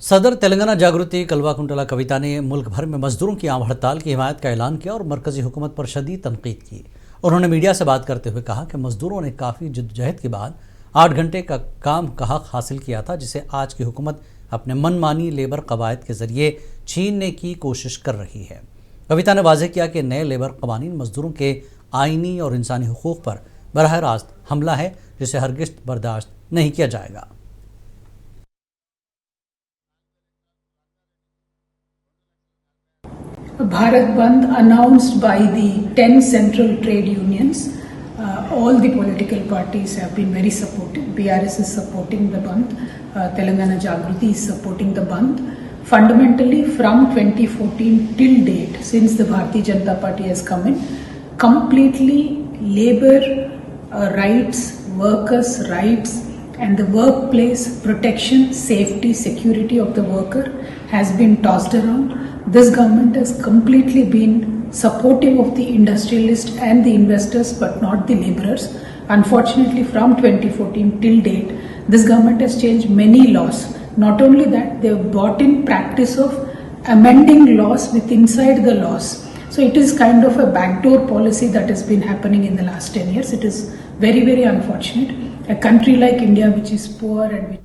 सदर तेलंगाना जागृति कलवाकुंटला कविता ने मुल्क भर में मजदूरों की आम हड़ताल की हिमायत का ऐलान किया और मरकजी हुकूमत पर शदीद तनकीद की। उन्होंने मीडिया से बात करते हुए कहा कि मजदूरों ने काफ़ी जद्दोजहद के बाद 8 घंटे का काम का हक हासिल किया था, जिसे आज की हुकूमत अपने मनमानी लेबर कवायद के जरिए छीनने की कोशिश कर रही है। कविता ने वाज़ेह किया कि नए लेबर कवानीन मजदूरों के आइनी और इंसानी हुकूक पर बराह रास्त हमला है, जिसे हरगिज़ बर्दाश्त नहीं किया जाएगा। Bharat Bandh announced by the 10 central trade unions. All the political parties have been very supportive. BRS is supporting the Bandh. Telangana Jagruthi is supporting the Bandh. Fundamentally, from 2014 till date, since the Bharatiya Janata Party has come in, completely labor rights, workers' rights, and the workplace protection, safety, security of the worker has been tossed around. This government has completely been supportive of the industrialists and the investors, but not the laborers. Unfortunately, from 2014 till date, this government has changed many laws. Not only that, they have brought in practice of amending laws with inside the laws. So it is kind of a backdoor policy that has been happening in the last 10 years. It is very, very unfortunate. A country like India, which is poor and which